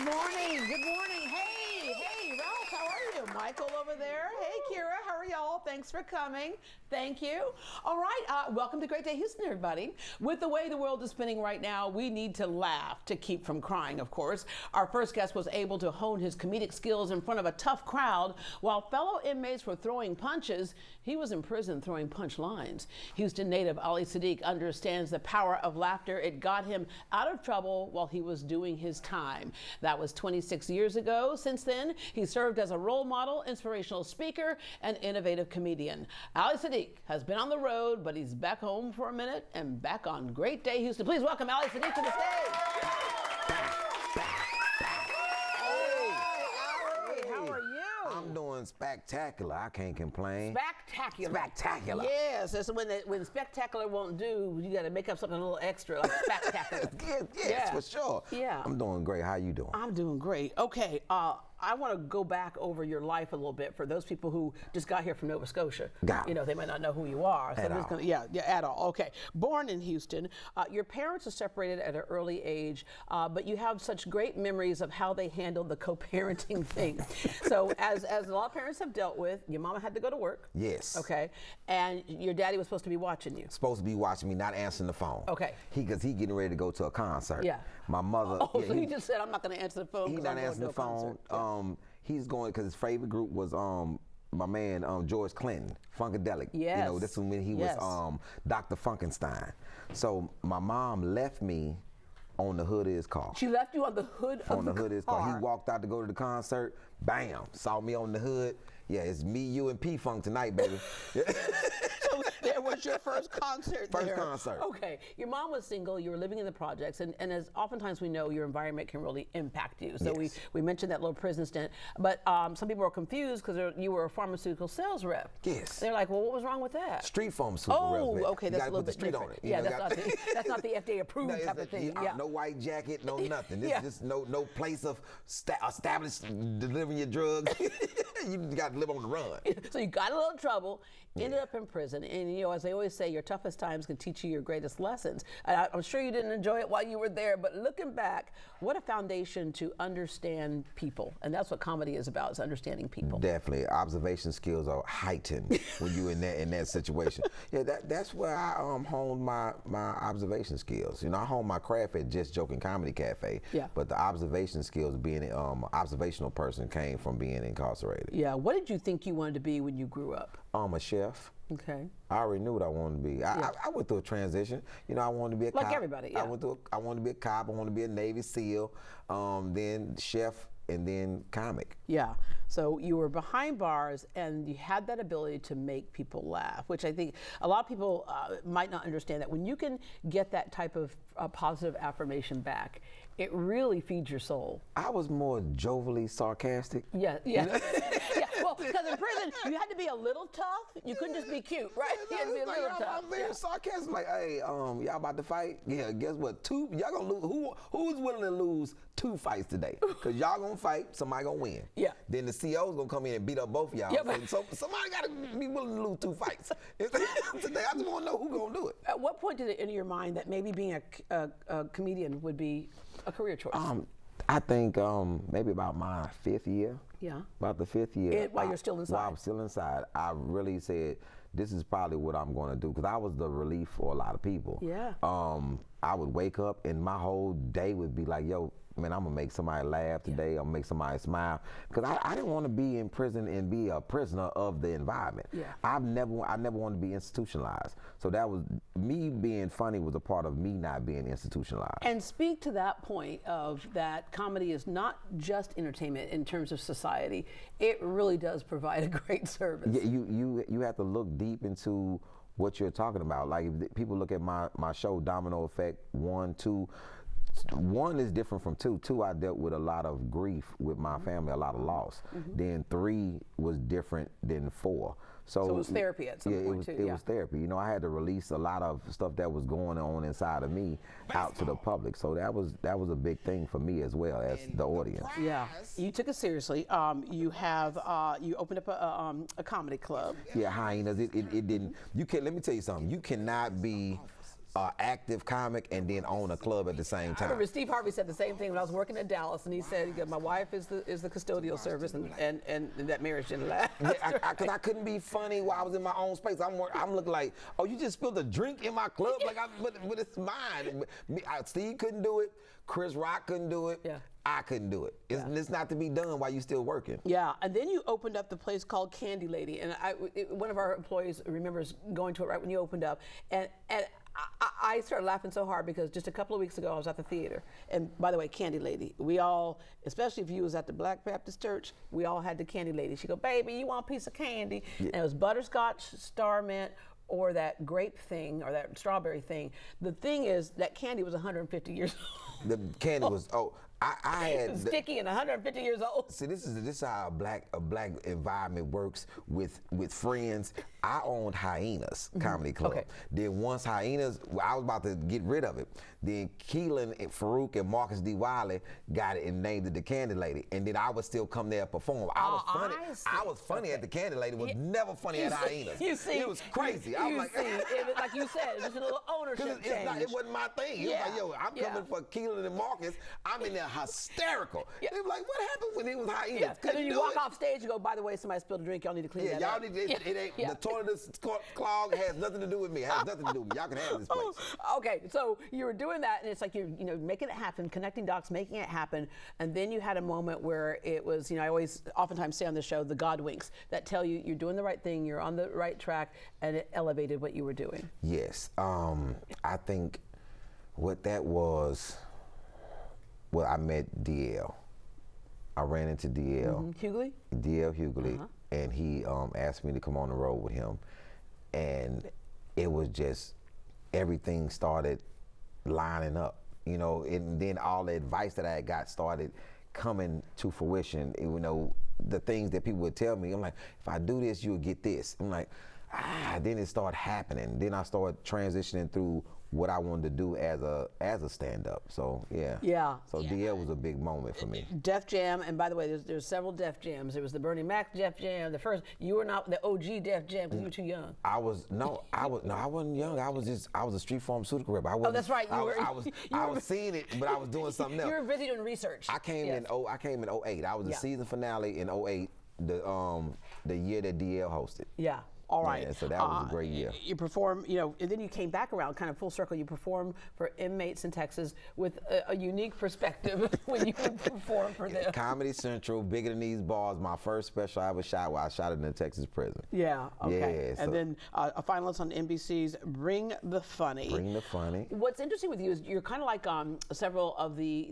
morning. Good morning. Hey, Ralph, how are you? Michael over there. Hey, Kira, how are y'all? Thanks for coming. Thank you. All right, welcome to Great Day Houston, everybody. With the way the world is spinning right now, we need to laugh to keep from crying, of course. Our first guest was able to hone his comedic skills in front of a tough crowd. While fellow inmates were throwing punches, he was in prison throwing punchlines. Houston native Ali Siddiq understands the power of laughter. It got him out of trouble while he was doing his time. That was 26 years ago. Since then, he served as a role model, inspirational speaker, and innovative comedian. Ali Siddiq has been on the road, but he's back home for a minute and back on Great Day Houston. Please welcome Ali Siddiq to the stage. How are you? I'm doing spectacular. I can't complain. Spectacular. Spectacular. Yes, that's when spectacular won't do, you got to make up something a little extra, like spectacular. yes, for sure. Yeah. I'm doing great. How you doing? I'm doing great. Okay, I want to go back over your life a little bit for those people who just got here from Nova Scotia. Got it. You know, they might not know who you are. So At I'm just all. gonna, at all. Okay. Born in Houston, your parents are separated at an early age, but you have such great memories of how they handled the co-parenting thing. So as a lot of parents have dealt with, your mama had to go to work. Yes. Okay. And your daddy was supposed to be watching you. Supposed to be watching me, not answering the phone. Okay. Because he getting ready to go to a concert. Yeah. My mother. Oh, yeah, so he just said, I'm not going to answer the phone. He's 'cause not I'm going answering to the a concert." phone. He's going because his favorite group was my man George Clinton, Funkadelic. Yes. You know, this was when he Yes. was Dr. Funkenstein. So my mom left me on the hood of his car. She left you on the hood of On the hood of his car. car. He walked out to go to the concert. Bam! Saw me on the hood. Yeah, it's me, you, and P-Funk tonight, baby. So there was your first concert First there. concert. Okay. Your mom was single. You were living in the projects. And as oftentimes we know, your environment can really impact you. So Yes. we mentioned that little prison stint. But some people were confused because you were a pharmaceutical sales rep. Yes. They're like, well, what was wrong with that? Street pharmaceutical reps, okay. you That's gotta a little put the bit street different. on it. You Yeah, know, that's not the FDA approved No, type of thing. No white jacket, no nothing. This Yeah. just no place of established delivering your drugs. You got to live on the run. So you got a little trouble, ended up in prison, and you know, as they always say, your toughest times can teach you your greatest lessons. And I'm sure you didn't enjoy it while you were there, but looking back, what a foundation to understand people, and that's what comedy is about: is understanding people. Definitely, observation skills are heightened when you in that situation. Yeah, that's where I honed my observation skills. You know, I honed my craft at Just Joking Comedy Cafe. Yeah. But the observation skills, being an observational person, came from being incarcerated. Yeah. What did you think you wanted to be when you grew up? I'm a chef. Okay. I already knew what I wanted to be. I went through a transition. You know, I wanted to be a cop. Like everybody, yeah. I wanted to be a cop. I wanted to be a Navy SEAL, then chef, and then comic. Yeah. So you were behind bars and you had that ability to make people laugh, which I think a lot of people might not understand, that when you can get that type of positive affirmation back, it really feeds your soul. I was more jovially sarcastic. Yeah. Yeah, well, because in prison, you had to be a little tough. You couldn't just be cute, right? You had to be a little tough. I'm very sarcastic. Like, hey, y'all about to fight? Yeah, guess what? Y'all gonna lose. Who's willing to lose 2 fights today? Because y'all gonna fight, somebody gonna win. Yeah. Then the CO's gonna come in and beat up both of y'all. Yeah, So somebody gotta be willing to lose 2 fights. Today, I just wanna know who gonna do it. At what point did it enter your mind that maybe being a comedian would be a career choice? I think maybe about my 5th year. Yeah. About the 5th year. While you're still inside? While I'm still inside, I really said, this is probably what I'm going to do, because I was the relief for a lot of people. Yeah. I would wake up and my whole day would be like, yo, man, I'm gonna make somebody laugh today. I'm gonna make somebody smile, because I didn't want to be in prison and be a prisoner of the environment. Yeah. I never wanted to be institutionalized. So that was me being funny was a part of me not being institutionalized. And speak to that point of that comedy is not just entertainment in terms of society. It really does provide a great service. Yeah, you have to look deep into what you're talking about. Like, if people look at my show, Domino Effect 1, 2. 1 is different from 2. 2, I dealt with a lot of grief with my family, a lot of loss. Then 3 was different than 4. So it was therapy at some point, too. It was therapy. You know, I had to release a lot of stuff that was going on inside of me out to the public. So that was a big thing for me as well as the audience. Yeah, you took it seriously. You opened up a comedy club. Yeah, hyenas. It didn't. You can. Let me tell you something. You cannot be active comic and then own a club at the same I time. remember Steve Harvey said the same thing when I was working in Dallas, and he said, "My wife is the custodial service, and that marriage didn't last." Yeah, because I couldn't be funny while I was in my own space. I'm looking like, oh, you just spilled a drink in my club, but it's mine. Steve couldn't do it. Chris Rock couldn't do it. Yeah. I couldn't do it. It's not to be done while you still working. Yeah, and then you opened up the place called Candy Lady, and one of our employees remembers going to it right when you opened up, and I started laughing so hard because just a couple of weeks ago I was at the theater, and by the way, Candy Lady, we all, especially if you was at the Black Baptist Church, we all had the Candy Lady. She go, "Baby, you want a piece of candy?" Yeah. And it was butterscotch, star mint, or that grape thing, or that strawberry thing. The thing is, that candy was 150 years old. The candy was, I had sticky and 150 years old. See, this is how a black environment works with friends. I owned Hyenas Comedy Club. Okay. Then once Hyenas, I was about to get rid of it. Then Keelan and Farouk and Marcus D. Wiley got it and named it the Candy Lady. And then I would still come there and perform. I was funny. I was funny at the Candy Lady. Was never funny at Hyenas. You see, it was crazy. I was like, it was like you said, it was a little ownership change. It wasn't my thing. It was like, yo, I'm coming for Keelan and Marcus. I'm in there hysterical. Yeah. They were like, what happened when he was Hyenas? Yeah. And then you walk off stage and go, by the way, somebody spilled a drink. Y'all need to clean that up. Y'all need to, it ain't, the toilet clog has nothing to do with me. It has nothing to do with me. Y'all can have this place. Okay, so you were doing that, and it's like you're making it happen, connecting dots, making it happen, and then you had a moment where it was, I oftentimes say on the show, the God winks that tell you you're doing the right thing, you're on the right track, and it elevated what you were doing. Yes, I think what that was, well, I met DL. I ran into DL. Hughley? DL Hughley, and he asked me to come on the road with him. And it was just, everything started lining up, and then all the advice that I had got started coming to fruition. The things that people would tell me, I'm like, if I do this, you'll get this. I'm like, then it started happening. Then I started transitioning through what I wanted to do as a stand-up. So yeah. Yeah. So DL was a big moment for me. Def Jam, and by the way, there's several Def Jams. There was the Bernie Mac Def Jam. The first, you were not the OG Def Jam because you were too young. I wasn't young. I was a street pharmaceutical rep. Oh, that's right. I was seeing it, but I was doing something else. You were busy doing research. I came in 08. I was the season finale in 08, the year that DL hosted. Yeah. All right. Yeah, so that was a great year. You perform, and then you came back around, kind of full circle. You performed for inmates in Texas with a unique perspective when you would perform for them. Comedy Central, Bigger Than These Bars, my first special I ever shot where I shot it in a Texas prison. Yeah, okay. Yeah, and then a finalist on NBC's Bring the Funny. Bring the Funny. What's interesting with you is you're kind of like several of the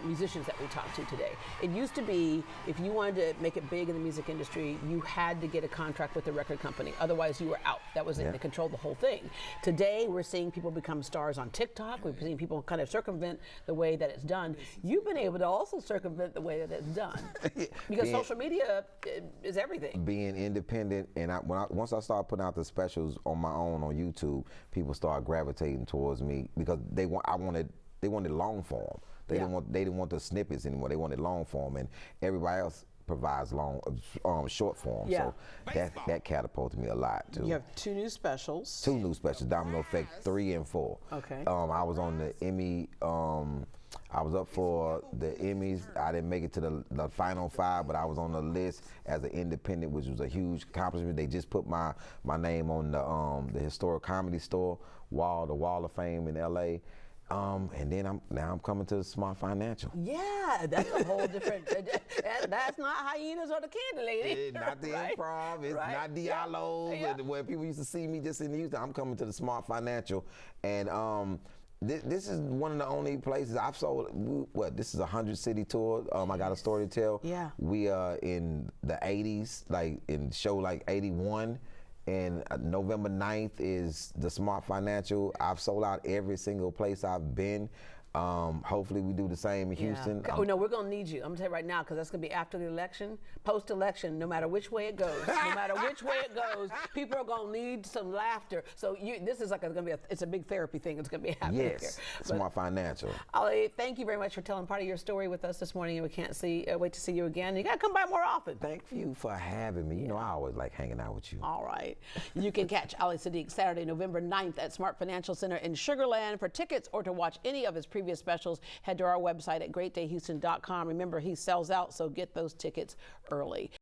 musicians that we talked to today. It used to be, if you wanted to make it big in the music industry, you had to get a contract with the record company. Otherwise, you were out. That was it. They controlled the whole thing. Today, we're seeing people become stars on TikTok. We're seeing people kind of circumvent the way that it's done. You've been able to also circumvent the way that it's done. Because social media is everything. Being independent, and once I started putting out the specials on my own on YouTube, people started gravitating towards me because they wanted long form. They didn't want the snippets anymore. They wanted long form, and everybody else provides short form. Yeah. So that catapulted me a lot too. You have two new specials, Domino Effect 3 and 4. Okay. I was on the Emmy. I was up for the Emmys. I didn't make it to the final 5, but I was on the list as an independent, which was a huge accomplishment. They just put my name on the historic comedy store wall, the Wall of Fame in LA. And then I'm coming to the Smart Financial. Yeah, that's a whole different. That's not Hyenas or the Candy Lady. It's not the Improv. It's not Diallo. Yeah. Where people used to see me just in Houston. I'm coming to the Smart Financial, and this is one of the only places I've sold. This is a 100-city tour. I got a story to tell. Yeah. We are in the 80s, like in show like 81. And November 9th is the Smart Financial. I've sold out every single place I've been. Hopefully we do the same in Houston. Oh, no, we're going to need you. I'm going to tell you right now, because that's going to be after the election, post-election, no matter which way it goes, people are going to need some laughter. So this is like going to be it's a big therapy thing. It's going to be happening here. Yes, it's more financial. Ali, thank you very much for telling part of your story with us this morning, and we can't wait to see you again. You got to come by more often. Thank you for having me. You know, I always like hanging out with you. All right. You can catch Ali Siddiq Saturday, November 9th at Smart Financial Center in Sugar Land. For tickets or to watch any of his previous specials, head to our website at greatdayhouston.com. Remember, he sells out, so get those tickets early.